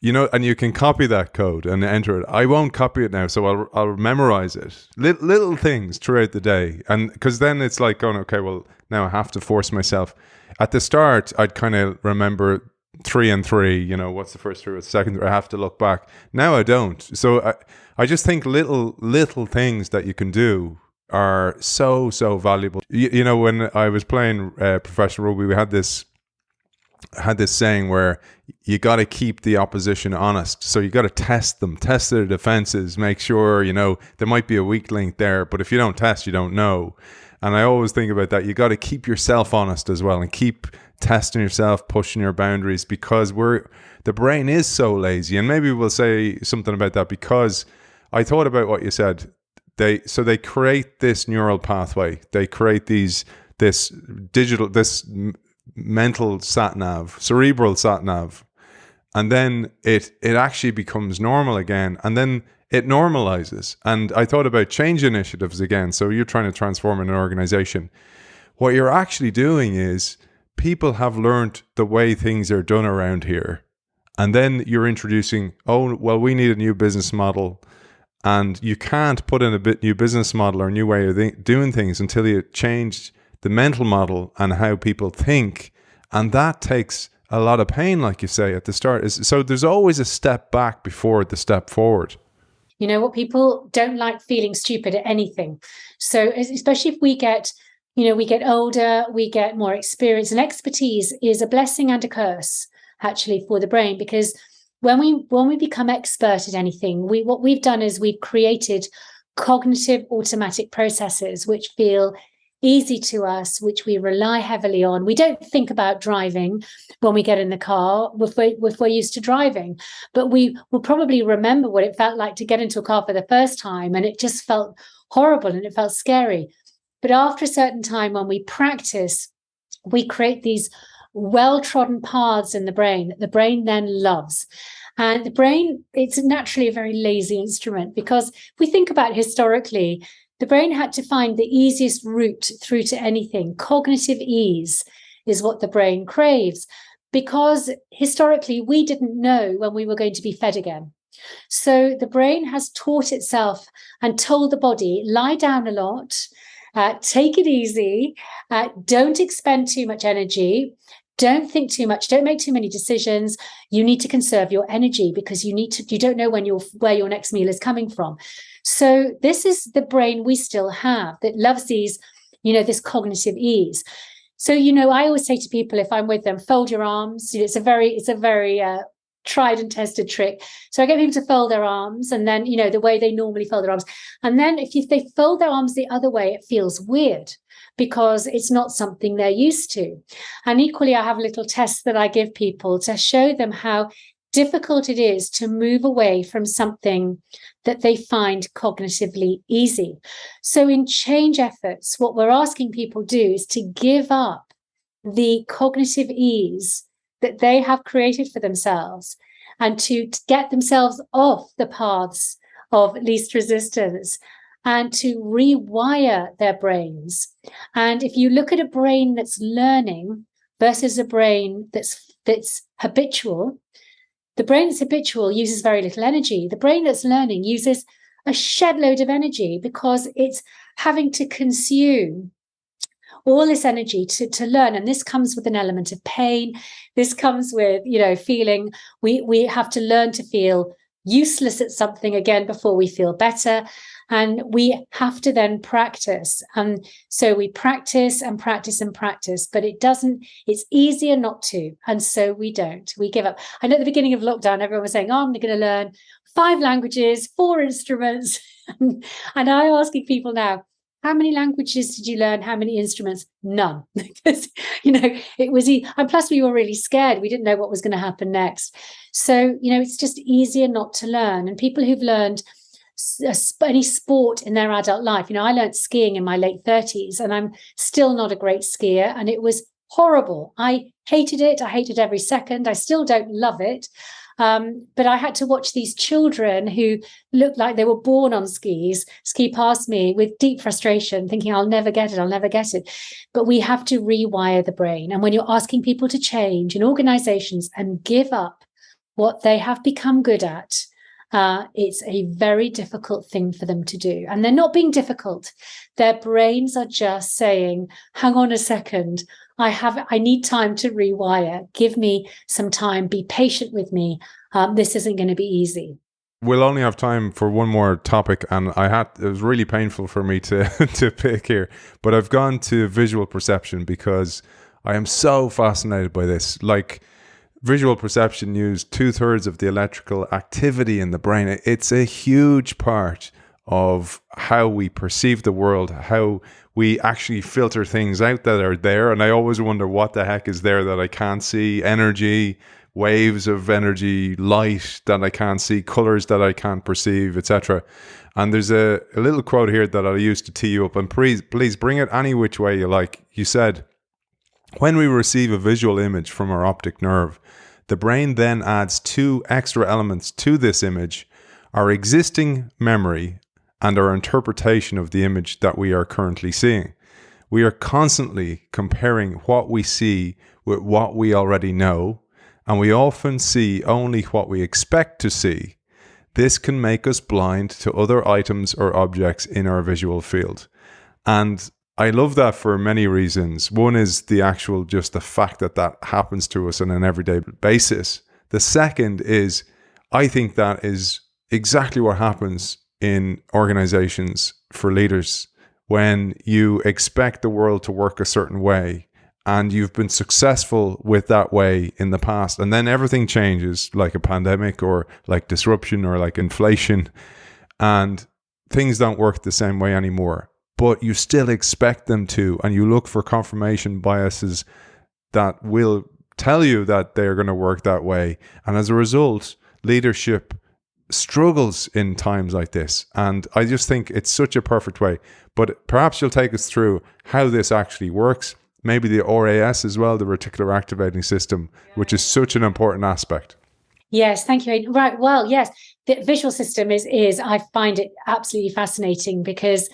And you can copy that code and enter it. I won't copy it now, so I'll memorize it. Little things throughout the day. And because then it's like going, okay, well, now I have to force myself. At the start, I'd kind of remember 3 and 3, what's the first 3, what's the second 3? I have to look back. Now I don't. So I just think little things that you can do are so, so valuable. When I was playing professional rugby, we had this saying where you got to keep the opposition honest. So you got to test their defenses, make sure, there might be a weak link there, but if you don't test, you don't know. And I always think about that. You got to keep yourself honest as well and keep testing yourself, pushing your boundaries, because the brain is so lazy. And maybe we'll say something about that, because I thought about what you said. They create this neural pathway. They create this mental sat-nav, cerebral sat-nav, and then it actually becomes normal again, and then it normalizes. And I thought about change initiatives again. So you're trying to transform an organization. What you're actually doing is people have learned the way things are done around here, and then you're introducing, we need a new business model, And you can't put in a new business model or a new way of doing things until you change the mental model and how people think. And that takes a lot of pain, like you say at the start. So there's always a step back before the step forward. You know what? People don't like feeling stupid at anything. So especially if we get older, we get more experience, and expertise is a blessing and a curse actually for the brain, because when we become expert at anything, what we've done is we've created cognitive automatic processes which feel easy to us, which we rely heavily on. We don't think about driving when we get in the car if we're used to driving, but we will probably remember what it felt like to get into a car for the first time, and it just felt horrible and it felt scary. But after a certain time, when we practice, we create these well-trodden paths in the brain that the brain then loves. And the brain, it's naturally a very lazy instrument, because if we think about historically, the brain had to find the easiest route through to anything. Cognitive ease is what the brain craves, because historically we didn't know when we were going to be fed again. So the brain has taught itself and told the body, lie down a lot, take it easy, don't expend too much energy, don't think too much, don't make too many decisions. You need to conserve your energy, because you don't know where your next meal is coming from. So this is the brain we still have that loves this cognitive ease. So, I always say to people, if I'm with them, fold your arms. It's a very tried and tested trick. So I get people to fold their arms, and then, the way they normally fold their arms. And then if they fold their arms the other way, it feels weird, because it's not something they're used to. And equally, I have little tests that I give people to show them how difficult it is to move away from something that they find cognitively easy. So in change efforts, what we're asking people to do is to give up the cognitive ease that they have created for themselves, and to get themselves off the paths of least resistance, and to rewire their brains. And if you look at a brain that's learning versus a brain that's habitual, the brain that's habitual uses very little energy. The brain that's learning uses a shed load of energy, because it's having to consume all this energy to learn. And this comes with an element of pain. This comes with, feeling we have to learn to feel useless at something again before we feel better. And we have to then practice. And so we practice and practice and practice, but it's easier not to. And so we don't. We give up. I know at the beginning of lockdown, everyone was saying, I'm going to learn 5 languages, 4 instruments. And I'm asking people now, how many languages did you learn? How many instruments? None. Because, it was, and plus we were really scared. We didn't know what was going to happen next. So, it's just easier not to learn. And people who've learned any sport in their adult life, I learned skiing in my late 30s, and I'm still not a great skier. And it was horrible. I hated it. I hated every second. I still don't love it. But I had to watch these children who looked like they were born on skis ski past me with deep frustration, thinking, I'll never get it. But we have to rewire the brain. And when you're asking people to change in organizations and give up what they have become good at, it's a very difficult thing for them to do. And they're not being difficult. Their brains are just saying, hang on a second, I need time to rewire. Give me some time. Be patient with me. This isn't going to be easy. We'll only have time for one more topic, and it was really painful for me to pick here, but I've gone to visual perception because I am so fascinated by this. Like, visual perception uses 2/3 of the electrical activity in the brain. It's a huge part of how we perceive the world, how we actually filter things out that are there. And I always wonder what the heck is there that I can't see. Energy, waves of energy, light that I can't see, colors that I can't perceive, etc. And there's a little quote here that I'll use to tee you up. And please bring it any which way you like. You said, when we receive a visual image from our optic nerve, the brain then adds 2 extra elements to this image: our existing memory and our interpretation of the image that we are currently seeing. We are constantly comparing what we see with what we already know, and we often see only what we expect to see. This can make us blind to other items or objects in our visual field. And I love that for many reasons. One is just the fact that happens to us on an everyday basis. The second is, I think that is exactly what happens in organizations for leaders when you expect the world to work a certain way and you've been successful with that way in the past, and then everything changes, like a pandemic or like disruption or like inflation, and things don't work the same way anymore, but you still expect them to, and you look for confirmation biases that will tell you that they're going to work that way. And as a result, leadership struggles in times like this. And I just think it's such a perfect way. But perhaps you'll take us through how this actually works. Maybe the RAS as well, the reticular activating system, which is such an important aspect. Yes, thank you, Aidan. Right, well, yes, the visual system is I find it absolutely fascinating because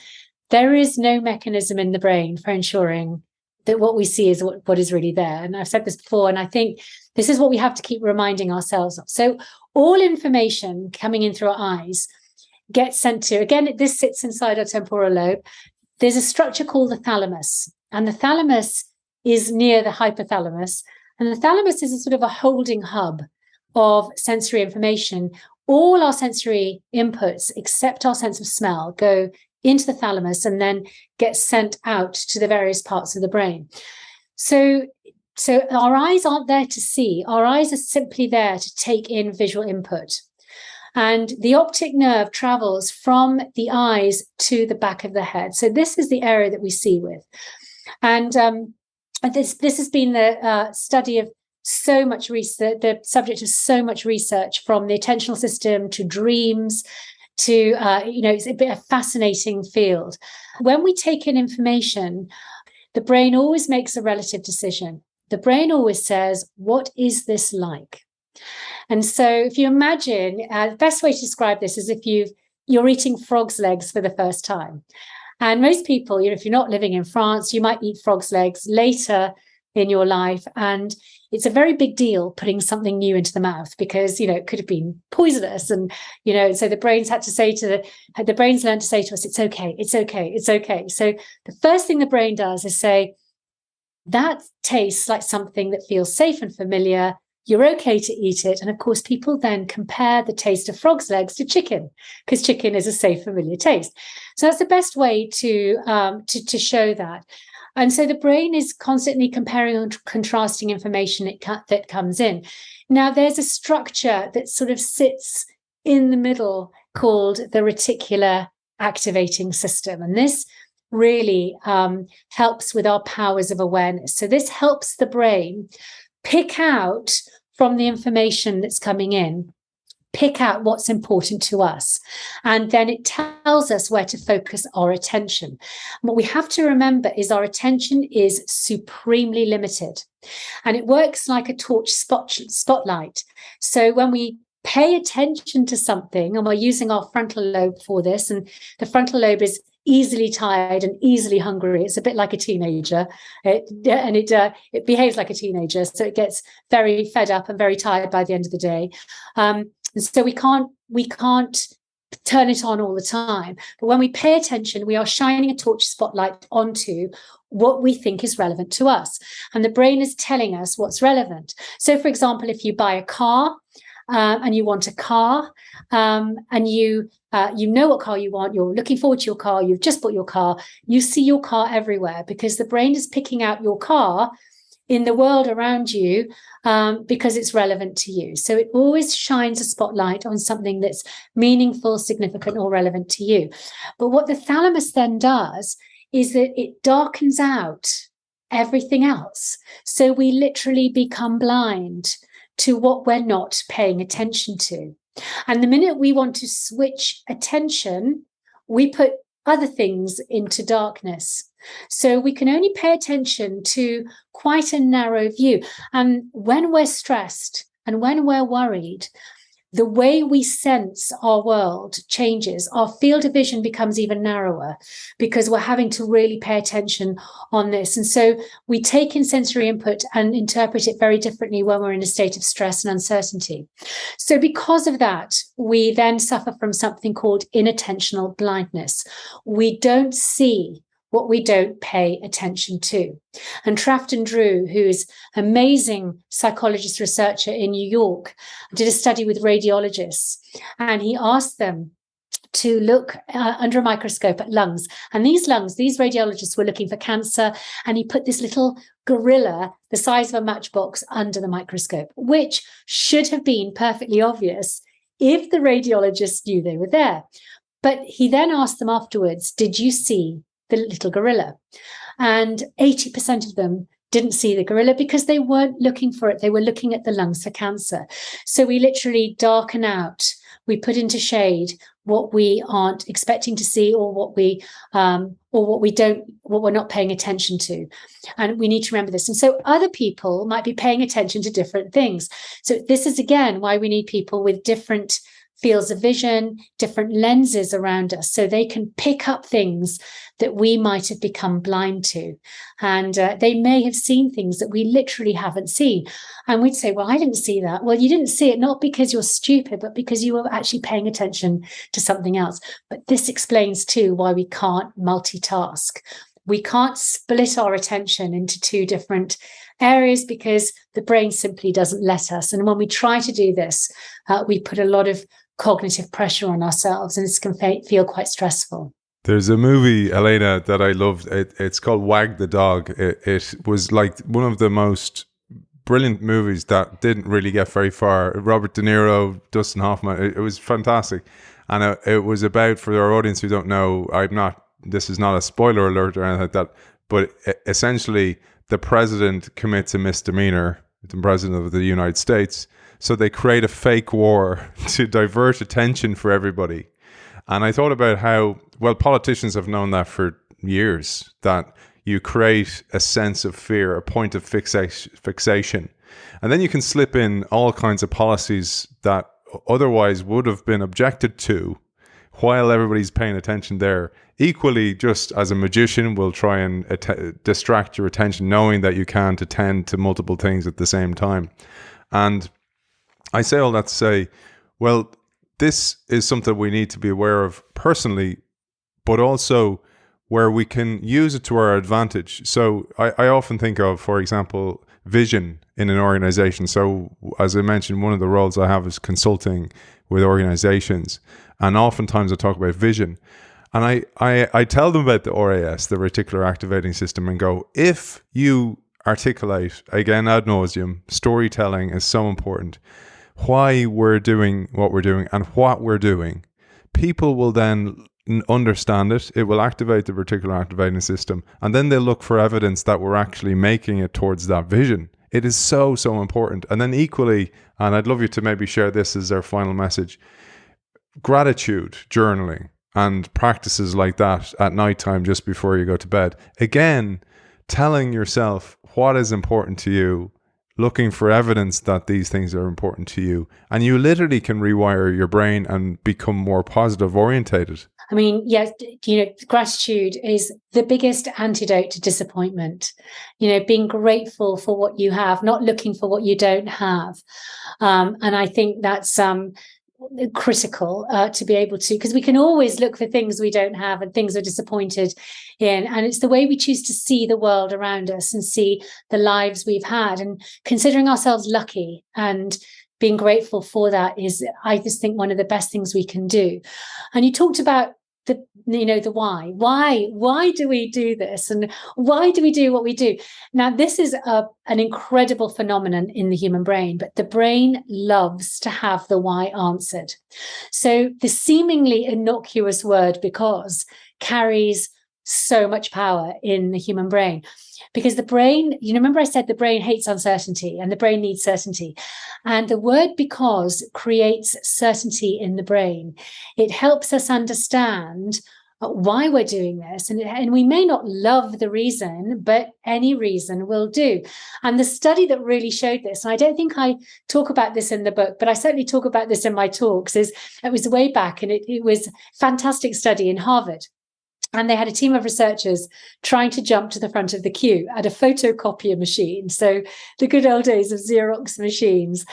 there is no mechanism in the brain for ensuring that what we see is what is really there. And I've said this before, and I think this is what we have to keep reminding ourselves of. So all information coming in through our eyes gets sent to, again, this sits inside our temporal lobe. There's a structure called the thalamus, and the thalamus is near the hypothalamus. And the thalamus is a sort of a holding hub of sensory information. All our sensory inputs, except our sense of smell, go into the thalamus and then get sent out to the various parts of the brain. So our eyes aren't there to see. Our eyes are simply there to take in visual input. And the optic nerve travels from the eyes to the back of the head. So this is the area that we see with. And this has been the study of so much research, the subject of so much research, from the attentional system to dreams to, it's a fascinating field. When we take in information, the brain always makes a relative decision. The brain always says, what is this like? And so if you imagine, the best way to describe this is if you're eating frog's legs for the first time. And most people, if you're not living in France, you might eat frog's legs later in your life. And it's a very big deal putting something new into the mouth because, it could have been poisonous. And, so the brains learned to say to us, it's okay, it's okay, it's okay. So the first thing the brain does is say, that tastes like something that feels safe and familiar. You're okay to eat it. And of course, people then compare the taste of frog's legs to chicken, because chicken is a safe, familiar taste. So that's the best way to show that. And so the brain is constantly comparing and contrasting information that comes in. Now, there's a structure that sort of sits in the middle called the reticular activating system. And this really helps with our powers of awareness. So this helps the brain pick out from the information that's coming in, pick out what's important to us. And then it tells us where to focus our attention. And what we have to remember is our attention is supremely limited. And it works like a torch spotlight. So when we pay attention to something, and we're using our frontal lobe for this, and the frontal lobe is easily tired and easily hungry. It's a bit like a teenager, it behaves like a teenager. So it gets very fed up and very tired by the end of the day. And so we can't turn it on all the time. But when we pay attention, we are shining a torch spotlight onto what we think is relevant to us. And the brain is telling us what's relevant. So, for example, if you buy a car, and you want a car, and you know what car you want, you're looking forward to your car, you've just bought your car, you see your car everywhere because the brain is picking out your car in the world around you because it's relevant to you. So it always shines a spotlight on something that's meaningful, significant, or relevant to you. But what the thalamus then does is that it darkens out everything else. So we literally become blind to what we're not paying attention to. And the minute we want to switch attention, we put other things into darkness. So we can only pay attention to quite a narrow view. And when we're stressed and when we're worried, the way we sense our world changes. Our field of vision becomes even narrower because we're having to really pay attention on this. And so we take in sensory input and interpret it very differently when we're in a state of stress and uncertainty. So because of that, we then suffer from something called inattentional blindness. We don't see what we don't pay attention to. And Trafton Drew, who's an amazing psychologist researcher in New York, did a study with radiologists, and he asked them to look under a microscope at lungs. And these lungs, these radiologists were looking for cancer, and he put this little gorilla, the size of a matchbox, under the microscope, which should have been perfectly obvious if the radiologists knew they were there. But he then asked them afterwards, did you see the little gorilla? And 80% of them didn't see the gorilla because they weren't looking for it. They were looking at the lungs for cancer. So we literally darken out, we put into shade what we aren't expecting to see, or what we're not paying attention to. And we need to remember this. And so other people might be paying attention to different things. So this is again why we need people with different fields of vision, different lenses around us, so they can pick up things that we might have become blind to. And they may have seen things that we literally haven't seen. And we'd say, well, I didn't see that. Well, you didn't see it not because you're stupid, but because you were actually paying attention to something else. But this explains too why we can't multitask. We can't split our attention into two different areas because the brain simply doesn't let us. And when we try to do this, we put a lot of cognitive pressure on ourselves, and this can feel quite stressful. There's a movie, Helena, that I loved. It's called Wag the Dog. It was like one of the most brilliant movies that didn't really get very far. Robert De Niro, Dustin Hoffman. It was fantastic. And it was about, for our audience who don't know, this is not a spoiler alert or anything like that, but essentially the president commits a misdemeanor, the president of the United States. So they create a fake war to divert attention for everybody. And I thought about how, well, politicians have known that for years, that you create a sense of fear, a point of fixation. And then you can slip in all kinds of policies that otherwise would have been objected to while everybody's paying attention there. Equally, just as a magician will try and distract your attention, knowing that you can't attend to multiple things at the same time. And I say all that to say, well, this is something we need to be aware of personally, but also where we can use it to our advantage. So I often think of, for example, vision in an organization. So as I mentioned, one of the roles I have is consulting with organizations. And oftentimes I talk about vision. And I tell them about the RAS, the reticular activating system, and go, if you articulate, again, ad nauseum, storytelling is so important, why we're doing what we're doing and what we're doing, people will then understand it. It will activate the reticular activating system, and then they'll look for evidence that we're actually making it towards that vision. It is so, so important. And then equally, and I'd love you to maybe share this as our final message, gratitude journaling and practices like that at nighttime just before you go to bed. Again, telling yourself what is important to you, looking for evidence that these things are important to you. And you literally can rewire your brain and become more positive orientated. I mean, yes, gratitude is the biggest antidote to disappointment. Being grateful for what you have, not looking for what you don't have. And I think that's critical to be able to, because we can always look for things we don't have and things we're disappointed in. And it's the way we choose to see the world around us and see the lives we've had, and considering ourselves lucky and being grateful for that is, I just think, one of the best things we can do. And you talked about the why do we do this, and why do we do what we do? Now, this is an incredible phenomenon in the human brain, but the brain loves to have the why answered. So the seemingly innocuous word because carries so much power in the human brain, because the brain, remember I said the brain hates uncertainty and the brain needs certainty. And the word because creates certainty in the brain. It helps us understand why we're doing this. And we may not love the reason, but any reason will do. And the study that really showed this, and I don't think I talk about this in the book, but I certainly talk about this in my talks, is it was way back, and it was a fantastic study in Harvard. And they had a team of researchers trying to jump to the front of the queue at a photocopier machine. So the good old days of Xerox machines.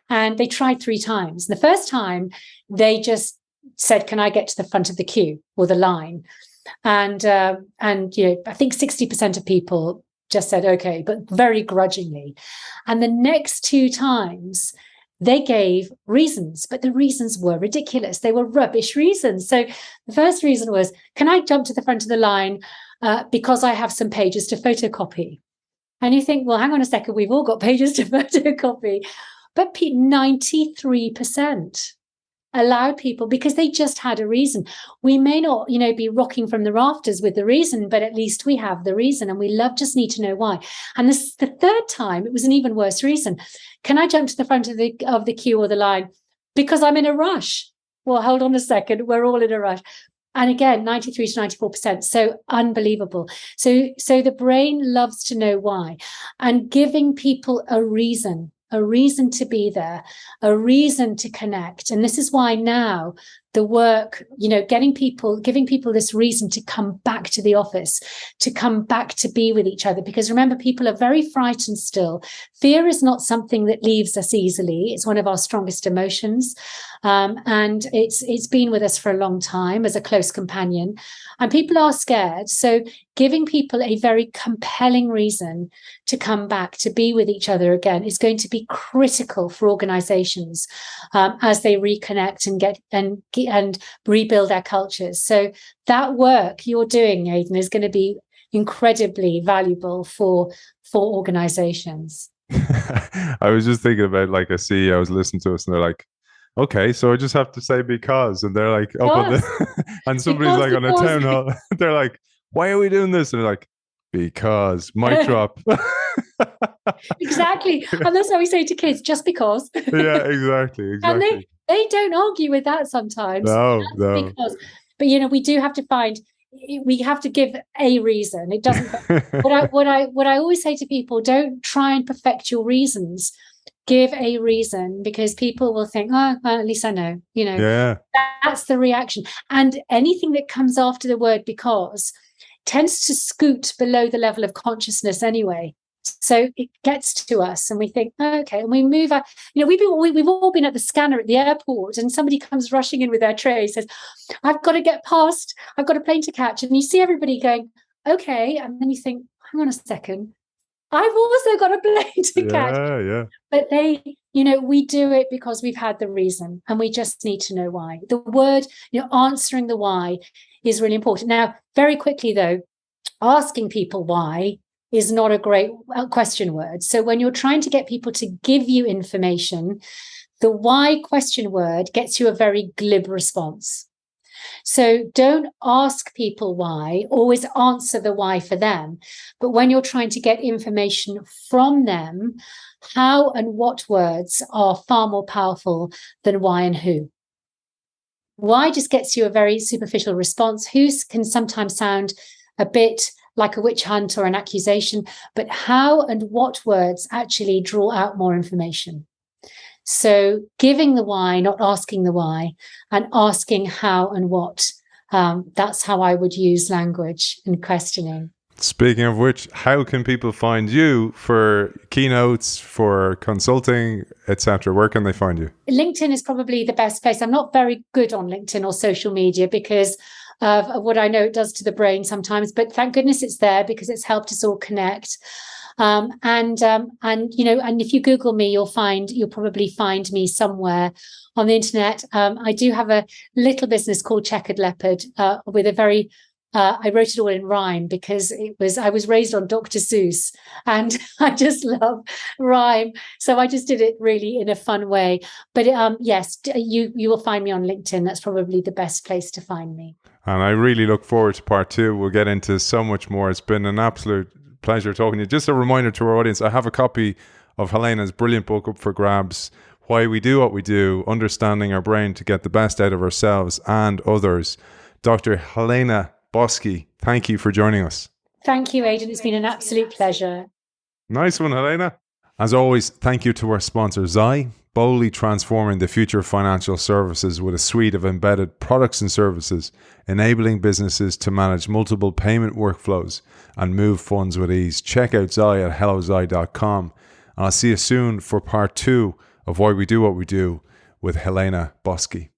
And they tried 3 times. The first time, they just said, "Can I get to the front of the queue or the line?" And I think 60% of people just said okay, but very grudgingly. And the next 2 times, they gave reasons, but the reasons were ridiculous. They were rubbish reasons. So the first reason was, "Can I jump to the front of the line because I have some pages to photocopy?" And you think, well, hang on a second, we've all got pages to photocopy. But 93% allowed people, because they just had a reason. We may not, be rocking from the rafters with the reason, but at least we have the reason, and we just need to know why. And this, the third time, it was an even worse reason. "Can I jump to the front of the queue or the line because I'm in a rush?" Well, hold on a second, we're all in a rush. And again, 93 to 94%. So unbelievable. So the brain loves to know why, and giving people a reason to be there, a reason to connect. And this is why now the work, giving people this reason to come back to the office, to come back to be with each other. Because remember, people are very frightened still. Fear is not something that leaves us easily. It's one of our strongest emotions. And it's been with us for a long time as a close companion. And people are scared. So giving people a very compelling reason to come back, to be with each other again, is going to be critical for organizations as they reconnect and rebuild their cultures. So that work you're doing, Aidan, is going to be incredibly valuable for organizations. I was just thinking about like a CEO was listening to us and they're like, "Okay, so I just have to say because," and they're like, up on the, and somebody's like on a town hall, they're like, "Why are we doing this?" And they're like, "Because," mic drop. Exactly. And that's what we say to kids, just because. Yeah, exactly. And they don't argue with that sometimes. No. Because, but we do have to we have to give a reason. It doesn't. what I always say to people: don't try and perfect your reasons. Give a reason, because people will think, "Oh, well, at least I know." Yeah. That's the reaction. And anything that comes after the word "because" tends to scoot below the level of consciousness anyway. So it gets to us and we think, oh, okay, and we move out. We've all been at the scanner at the airport, and somebody comes rushing in with their tray, says, "I've got to get past, I've got a plane to catch." And you see everybody going, okay. And then you think, hang on a second, I've also got a plane to catch. Yeah. But we do it because we've had the reason, and we just need to know why. The word, answering the why is really important. Now, very quickly though, asking people why is not a great question word. So when you're trying to get people to give you information, the why question word gets you a very glib response. So don't ask people why, always answer the why for them. But when you're trying to get information from them, how and what words are far more powerful than why and who. Why just gets you a very superficial response. Who can sometimes sound a bit like a witch hunt or an accusation, but how and what words actually draw out more information. So giving the why, not asking the why, and asking how and what. That's how I would use language and questioning. Speaking of which, how can people find you for keynotes, for consulting, etc.? Where can they find you? LinkedIn is probably the best place. I'm not very good on LinkedIn or social media because of what I know it does to the brain sometimes, but thank goodness it's there because it's helped us all connect. And if you Google me, you'll probably find me somewhere on the internet. I do have a little business called Checkered Leopard with a very I wrote it all in rhyme because I was raised on Dr. Seuss and I just love rhyme. So I just did it really in a fun way. But yes, you will find me on LinkedIn. That's probably the best place to find me. And I really look forward to part 2. We'll get into so much more. It's been an absolute pleasure talking to you. Just a reminder to our audience, I have a copy of Helena's brilliant book up for grabs, Why We Do What We Do, Understanding Our Brain to Get the Best Out of Ourselves and Others. Dr. Helena Boschi, thank you for joining us. Thank you, Aidan. It's been an absolute pleasure. Nice one, Helena. As always, thank you to our sponsor, Xi, boldly transforming the future of financial services with a suite of embedded products and services, enabling businesses to manage multiple payment workflows and move funds with ease. Check out Xi at helloxi.com. And I'll see you soon for part 2 of Why We Do What We Do with Helena Boschi.